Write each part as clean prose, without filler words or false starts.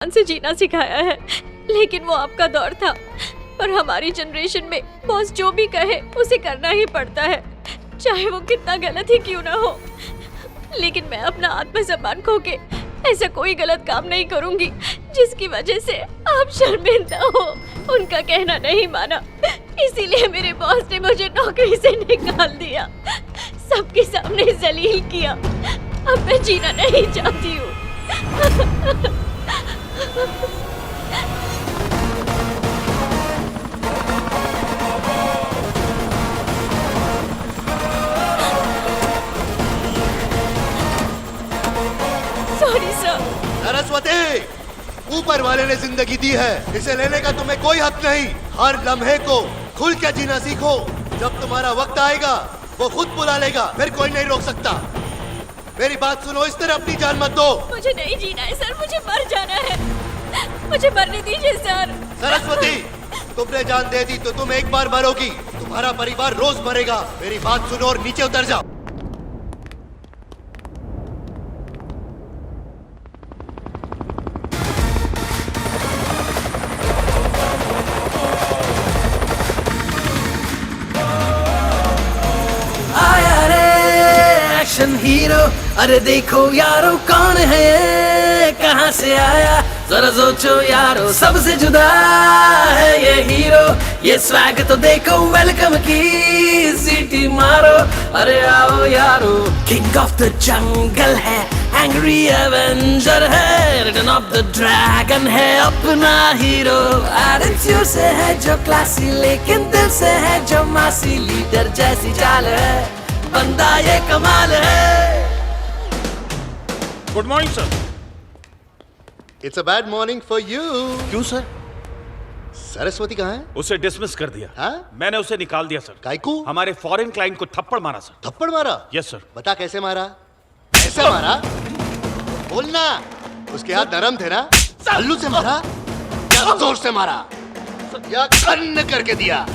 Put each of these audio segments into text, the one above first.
से जीना सिखाया है, लेकिन वो आपका दौर था और हमारी जनरेशन में बॉस जो भी कहे उसे करना ही पड़ता है, चाहे वो कितना गलत ही क्यों ना हो। लेकिन मैं अपना आत्मसम्मान खो के ऐसा कोई गलत काम नहीं करूंगी जिसकी वजह से आप शर्मिंदा हो। उनका कहना नहीं माना, इसीलिए मेरे बॉस ने मुझे नौकरी से निकाल दिया, सबके सामने जलील किया। अब मैं जीना नहीं चाहती हूँ। Sorry sir. सरस्वती, ऊपर वाले ने जिंदगी दी है, इसे लेने का तुम्हें कोई हक नहीं। हर लम्हे को खुल के जीना सीखो। जब तुम्हारा वक्त आएगा वो खुद बुला लेगा, फिर कोई नहीं रोक सकता। मेरी बात सुनो, इस तरह अपनी जान मत दो। मुझे नहीं जीना है सर, मुझे मर जाना है, मुझे मरने दीजिए सर। सरस्वती, तुमने जान दे दी तो तुम एक बार मरोगी, तुम्हारा परिवार रोज मरेगा। मेरी बात सुनो और नीचे उतर जाओ। हीरो, अरे देखो यारो कौन है ये, कहाँ से आया जरा सोचो यारो, सबसे जुदा है ये हीरो। ये स्वैग तो देखो, वेलकम की सीटी मारो, अरे आओ यारो। किंग ऑफ द जंगल है, एंग्री एवेंजर है, रिटर्न ऑफ द ड्रैगन है अपना हीरो। एटीट्यूड से है जो क्लासी, लेकिन दिल से है जो मासी। लीडर जैसी चाल है, बंदा ये कमाल है। Good morning sir. It's a bad morning for you. क्यों सर? सरस्वती कहाँ है? उसे डिसमिस कर दिया। हाँ? मैंने उसे निकाल दिया सर। काइकू? हमारे फॉरेन क्लाइंट को थप्पड़ मारा सर। थप्पड़ मारा? Yes sir. बता कैसे मारा? कैसे मारा? बोलना। उसके हाथ नरम थे ना? हल्लू से मारा या जोर से मारा या कन्न करके दिया?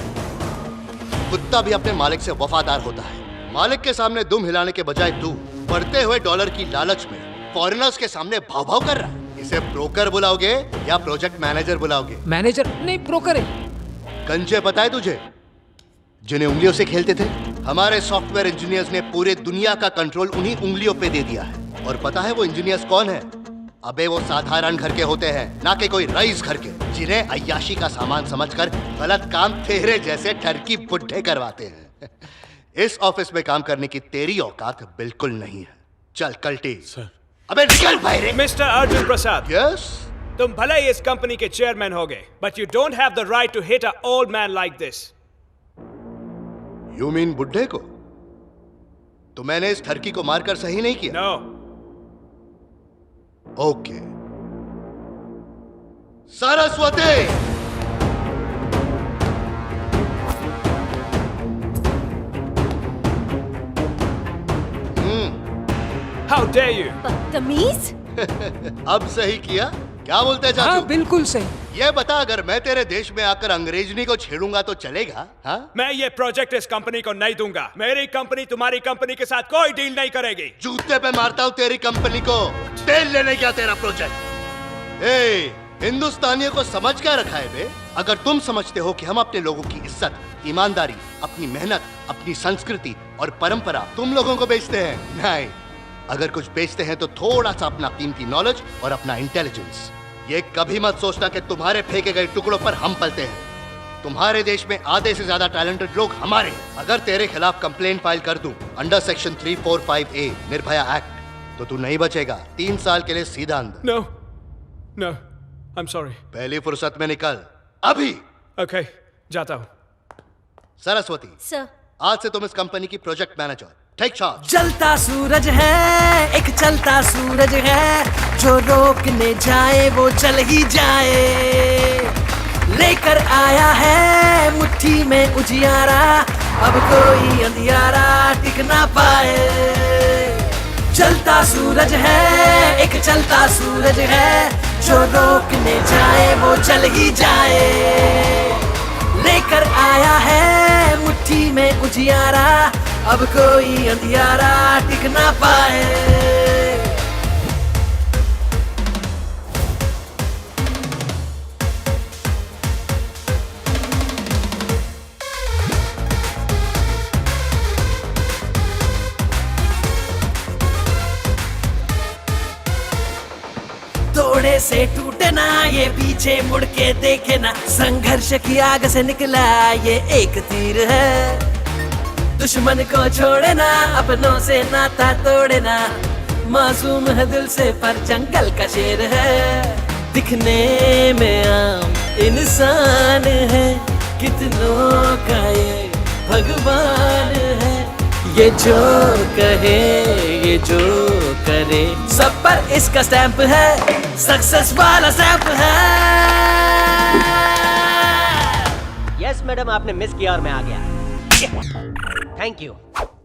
कुत्ता भी अपने मालिक से वफादार होता है। मालिक के सामने दुम हिलाने के बजाय तू बढ़ते हुए डॉलर की लालच में फॉरेनर्स के सामने भाव भाव कर रहा है। इसे ब्रोकर बुलाओगे या प्रोजेक्ट मैनेजर बुलाओगे? मैनेजर नहीं, ब्रोकर है। कंचे पता है तुझे, जिन्हें उंगलियों से खेलते थे? हमारे सॉफ्टवेयर इंजीनियर्स ने पूरे दुनिया का कंट्रोल उन्हीं उंगलियों पे दे दिया है। और पता है वो इंजीनियर्स कौन है? अबे वो साधारण घर के होते हैं, ना कि कोई रईस घर के, जिन्हें अय्याशी का सामान समझकर गलत काम तेरे जैसे ठरकी बुड्ढे करवाते हैं। इस ऑफिस में काम करने की तेरी औकात बिल्कुल नहीं है। चल कल्टी। सर। अबे निकल बाहर। Mister Arjun Prasad, yes? तुम भले ही इस कंपनी के चेयरमैन हो गए, but you don't have the right to hit a old man like this. You mean बुड्ढे को? तो मैंने इस ठरकी को मारकर सही नहीं किया? No. Okay. Saraswati, how dare you. बदतमीज। अब सही किया? क्या बोलते हैं चाचू? हाँ बिल्कुल सही। ये बता, अगर मैं तेरे देश में आकर अंग्रेजनी को छेड़ूंगा तो चलेगा? हाँ? मैं ये प्रोजेक्ट इस कंपनी को नहीं दूंगा। मेरी कंपनी तुम्हारी कंपनी के साथ कोई डील नहीं करेगी। जूते पे मारता हूँ तेरी कंपनी को। तेल लेने क्या तेरा प्रोजेक्ट? हिंदुस्तानियों को समझ क्या रखा है बे? अगर तुम समझते हो कि हम अपने लोगों की इज्जत, ईमानदारी, अपनी मेहनत, अपनी संस्कृति और परंपरा तुम लोगों को बेचते हैं, नहीं। अगर कुछ बेचते हैं तो थोड़ा सा अपना कीमती नॉलेज और अपना इंटेलिजेंस। ये कभी मत सोचना कि तुम्हारे फेंके गए टुकड़ों पर हम पलते हैं। तुम्हारे देश में आधे से ज्यादा टैलेंटेड लोग हमारे हैं। अगर तेरे खिलाफ कंप्लेंट फाइल कर दूं under section 345A Nirbhaya act, तो तू नहीं बचेगा। 3 साल के लिए सीधा अंदर। No no, I am sorry. पहली फुर्सत में निकल अभी। ओके, जाता हूं। सरस्वती, सर। आज से तुम इस कंपनी की प्रोजेक्ट मैनेजर। Take charge. जलता सूरज है, एक चलता सूरज है, जो रोकने जाए वो चल ही जाए। लेकर आया है मुट्ठी में उजियारा, अब कोई अंधियारा टिक ना पाए। जलता सूरज है, एक चलता सूरज है, जो रोकने जाए वो चल ही जाए। लेकर आया है मुट्ठी में उजियारा, अब कोई अंधियारा टिक ना पाए। से टूटे ना, ये पीछे मुड़ के देखे ना, संघर्ष की आग से निकला ये एक तीर है। दुश्मन को छोड़े ना, अपनों से नाता तोड़े ना, मासूम है दिल से पर जंगल का शेर है। दिखने में आम इंसान है, कितनों का ये भगवान है। ये जो कहे ये जो करे, सब पर इसका स्टैंप है, सक्सेस वाला स्टैंप है। यस मैडम, आपने मिस किया और मैं आ गया। Thank you.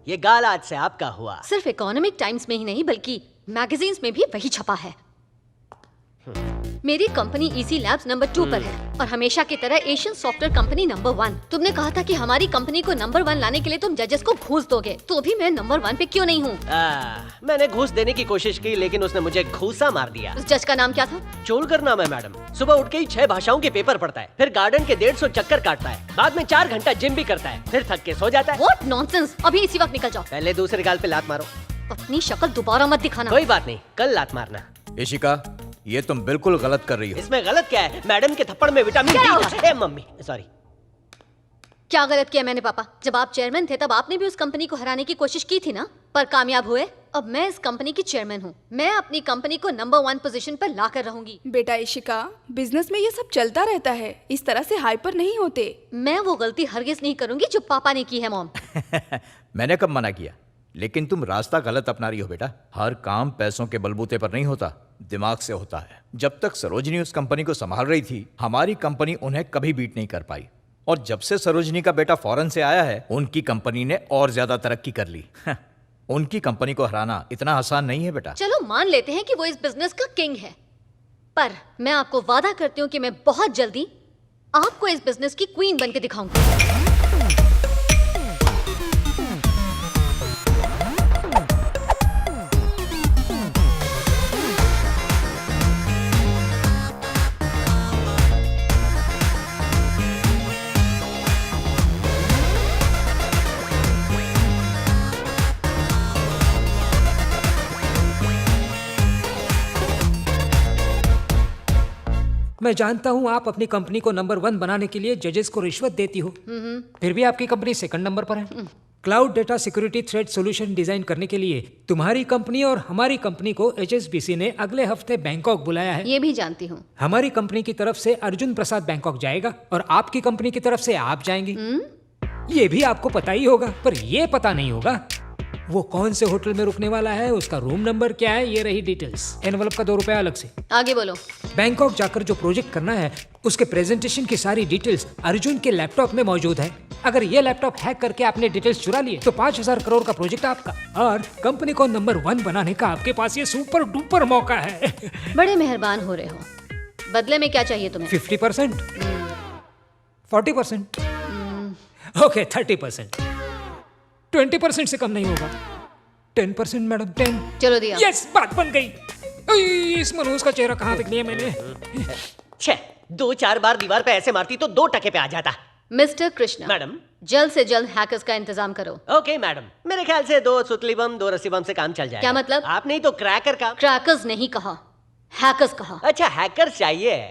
ये गाला आज से आपका हुआ। सिर्फ इकोनॉमिक टाइम्स में ही नहीं बल्कि मैगजीन्स में भी वही छपा है। मेरी कंपनी इसी लैब्स नंबर 2 पर है और हमेशा की तरह एशियन सॉफ्टवेयर कंपनी नंबर 1। तुमने कहा था कि हमारी कंपनी को नंबर 1 लाने के लिए तुम जजेस को घूस दोगे, तो भी मैं नंबर 1 पे क्यों नहीं हूँ? मैंने घूस देने की कोशिश की लेकिन उसने मुझे घूसा मार दिया। उस जज का नाम क्या था? चोलकर नाम है मैडम। सुबह उठ के ही 6 भाषाओं के पेपर पढ़ता है, फिर गार्डन के 150 चक्कर काटता है, बाद में 4 घंटा जिम भी करता है, फिर थक के सो जाता है। What nonsense! अभी इसी वक्त निकल जाओ। पहले दूसरे गाल पे लात मारो। अपनी शक्ल दोबारा मत दिखाना। कोई बात नहीं, कल लात मारना। इशिका, ये तुम बिल्कुल गलत कर रही हो। इसमें गलत क्या है? मैडम के थप्पड़ में विटामिन Get डी out! था। ए मम्मी, सॉरी। क्या गलत किया मैंने पापा? जब आप चेयरमैन थे तब आपने भी उस कंपनी को हराने की कोशिश की थी ना, पर कामयाब हुए। अब मैं इस कंपनी की चेयरमैन हूँ। मैं अपनी कंपनी को नंबर 1 पोजीशन पर ला कर रहूंगी। बेटा इशिका, बिजनेस में ये सब चलता रहता है, इस तरह से हाइपर नहीं होते। मैं वो गलती हरगिज नहीं करूंगी जो पापा ने की है मॉम। मैंने कब मना किया? लेकिन तुम रास्ता गलत अपना रही हो बेटा। हर काम पैसों के बलबूते पर नहीं होता, दिमाग से होता है। जब तक सरोजनी उस कंपनी को संभाल रही थी, हमारी कंपनी उन्हें कभी बीट नहीं कर पाई। और जब से सरोजनी का बेटा फॉरेन से आया है, उनकी कंपनी ने और ज्यादा तरक्की कर ली। उनकी कंपनी को हराना इतना आसान नहीं है बेटा। चलो मान लेते हैं कि वो इस बिजनेस का किंग है, पर मैं आपको वादा करती हूँ कि मैं बहुत जल्दी आपको इस बिजनेस की क्वीन बन के दिखाऊंगी। मैं जानता हूँ आप अपनी कंपनी को नंबर 1 बनाने के लिए जजेस को रिश्वत देती हो, फिर भी आपकी कंपनी सेकंड नंबर पर है। Cloud data security threat solution design करने के लिए तुम्हारी कंपनी और हमारी कंपनी को HSBC ने अगले हफ्ते बैंकॉक बुलाया है। ये भी जानती हूँ। हमारी कंपनी की तरफ से अर्जुन प्रसाद बैंकॉक जाएगा और आपकी कंपनी की तरफ से आप जाएंगी। ये भी आपको पता ही होगा, पर ये पता नहीं होगा वो कौन से होटल में रुकने वाला है, उसका रूम नंबर क्या है। ये रही डिटेल्स। एनवलप का 2 रुपया अलग से। आगे बोलो। बैंकॉक जाकर जो प्रोजेक्ट करना है उसके प्रेजेंटेशन की सारी डिटेल्स अर्जुन के लैपटॉप में मौजूद है। अगर ये लैपटॉप हैक करके आपने डिटेल्स चुरा लिए तो 5000 करोड़ का प्रोजेक्ट आपका, और कंपनी को नंबर 1 बनाने का आपके पास ये सुपर डुपर मौका है। बड़े मेहरबान हो रहे हो। बदले में क्या चाहिए तुम्हें? 50%, 40%, ओके 30%, 20% से कम नहीं होगा। 10% मैडम, 10। चलो दिया। यस, बात बन गई। इस मनोज का चेहरा कहाँ देख लिया मैंने? 2-4 बार दीवार पे ऐसे मारती तो 2 टके पे आ जाता। Mister Krishna, madam. जल्द से जल्द हैकर्स का इंतजाम करो। ओके मैडम, मेरे ख्याल से 2 सुतली बम 2 रस्सी बम से काम चल जाएगा। क्या मतलब? आपने ही तो क्रैकर का। क्रैकर्स नहीं कहा, हैकर्स कहा। अच्छा, हैकर्स चाहिए।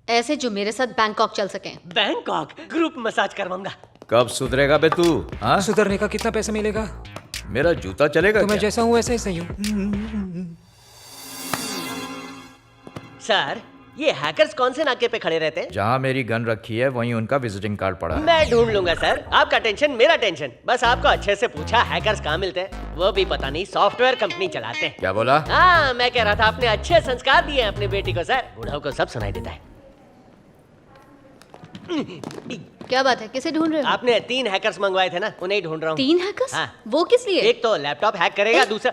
ऐसे जो मेरे साथ बैंकॉक चल सकें। बैंकॉक ग्रुप मसाज करवाऊंगा। कब सुधरेगा बे तू? हाँ, सुधरने का कितना पैसा मिलेगा? मेरा जूता चलेगा तो मैं क्या? जैसा हूँ वैसा ही सही हूँ। सर, ये हैकर्स कौन से नाके पे खड़े रहते हैं? जहाँ मेरी गन रखी है वहीं उनका विजिटिंग कार्ड पड़ा है। मैं ढूंढ लूंगा सर, आपका टेंशन मेरा टेंशन। बस आपको अच्छे से पूछा हैकर्स कहाँ मिलते हैं, वो भी पता नहीं, सॉफ्टवेयर कंपनी चलाते हैं। क्या बोला? हाँ, मैं कह रहा था आपने अच्छे संस्कार दिए हैं अपनी बेटी को सर। बूढ़ों को सब सुनाई देता है। क्या बात है, किसे ढूंढ रहे हो? आपने 3 हैकर्स मंगवाए थे ना, उन्हें ही ढूंढ रहा हूँ। 3 हैकर्स? हाँ। वो किस लिए? एक तो लैपटॉप हैक करेगा, दूसरा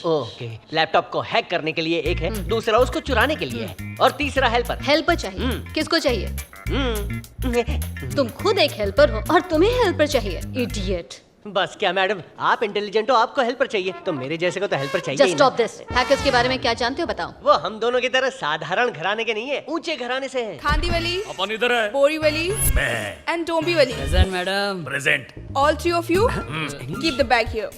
ओके, लैपटॉप को हैक करने के लिए एक है, दूसरा उसको चुराने के लिए है, और तीसरा हेल्पर। हेल्पर चाहिए? किसको चाहिए? हम्म, तुम खुद एक हेल्पर हो और तुम्हें हेल्पर चाहिए, इडियट। बस क्या मैडम, आप इंटेलिजेंट हो, आपको हेल्पर चाहिए, तो मेरे जैसे को तो हेल्पर चाहिए जस्ट ही ना। Stop this. हैकर्स के बारे में क्या जानते हो बताओ। वो हम दोनों की तरह साधारण घराने के नहीं है, ऊंचे घराने से हैं। खांदीवली, अपन इधर है Borivali and Dombivli. Madam present. All three of you, keep the bag here.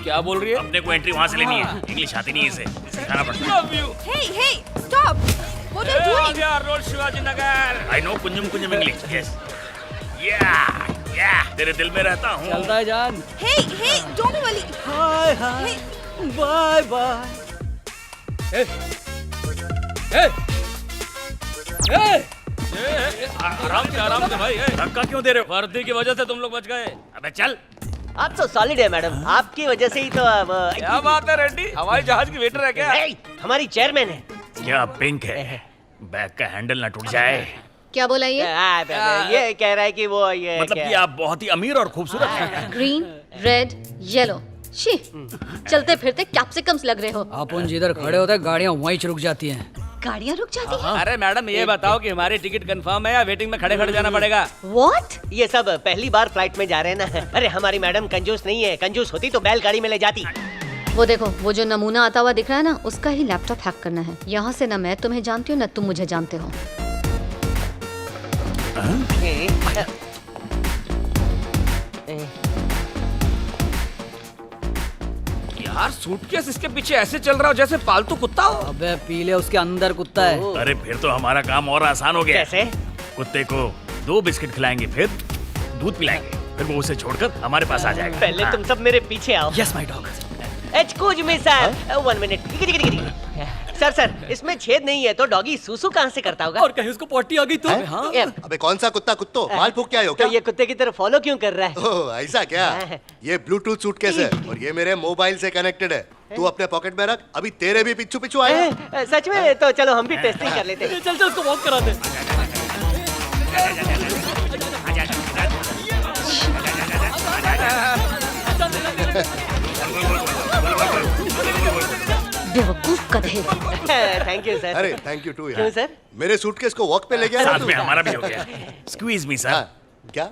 क्या बोल रही है? अपने को एंट्री वहाँ से लेनी है। इंग्लिश आती नहीं है इसे, सिखाना पड़ता है। Hey, hey, stop! What are you doing? Road Shivaji Nagar. I know कुंजम कुंजम इंग्लिश। Yes. Yeah. तेरे दिल में रहता हूँ। चलता है जान। Hey, hey, Dombivli. Hi hi, Hey, bye bye. आराम से भाई। धक्का क्यों दे रहे हो? वर्दी की वजह से तुम लोग बच गए। अबे चल। आप तो सॉलिड है मैडम, आपकी वजह से ही तो अब क्या बात है रेड्डी? हवाई जहाज की वेटर है क्या? Hey, हमारी चेयरमैन है। क्या पिंक है? बैग का हैंडल ना टूट जाए। क्या बोला ये? ये कह रहा है कि वो ये मतलब कि आप बहुत ही अमीर और खूबसूरत हैं। Green, red, yellow. शी, चलते फिरते कैप्सिकम्स लग रहे हो। अपन जिधर खड़े होते हैं गाड़ियाँ वहीं रुक जाती हैं। गाड़ियाँ रुक जाती हैं? अरे मैडम ये बताओ कि हमारी टिकट कंफर्म है या वेटिंग में खड़े खड़े जाना पड़ेगा? What? ये सब पहली बार फ्लाइट में जा रहे हैं ना। अरे हमारी मैडम कंजूस नहीं है, कंजूस होती तो बैलगाड़ी में ले जाती। वो देखो, वो जो नमूना आता हुआ दिख रहा है ना, उसका ही लैपटॉप हैक करना है। यहाँ से ना मैं तुम्हें जानती हूँ ना तुम मुझे जानते हो। यार सूटकेस इसके पीछे ऐसे चल रहा हो जैसे पालतू कुत्ता हो। अबे पीले उसके अंदर कुत्ता है। अरे फिर तो हमारा काम और आसान हो गया। कैसे? कुत्ते को 2 बिस्किट खिलाएंगे, फिर दूध पिलाएंगे, फिर वो उसे छोड़कर हमारे पास आ जाएगा। पहले तुम सब मेरे पीछे आओ। Yes my dog. Excuse me sir, 1 minute. Sir इसमें छेद नहीं है तो डॉगी सूसू कहाँ से करता होगा? और कहीं उसको पॉटी आ गई तो? हाँ। अबे कौन सा कुत्ता कुत्तो माल फूक के आए हो तो क्या? ये कुत्ते की तरफ फॉलो क्यों कर रहा है? ओह ऐसा क्या? ये ब्लूटूथ सूटकेस है और ये मेरे मोबाइल से कनेक्टेड है। तू अपने पॉकेट में रख, अभी तेरे भी पिच्छू पिच्छू आएगा। सच में? तो चलो हम भी टेस्टिंग कर लेते हैं। चल उसको वॉक करा दे। बेवकूफ गधे। Thank you sir. अरे थैंक यू टू क्यों यार। सर? मेरे सूटकेस को वॉक पे ले गया ना साथ तू? में हमारा भी हो गया। स्क्वीज मी सर। हाँ, क्या?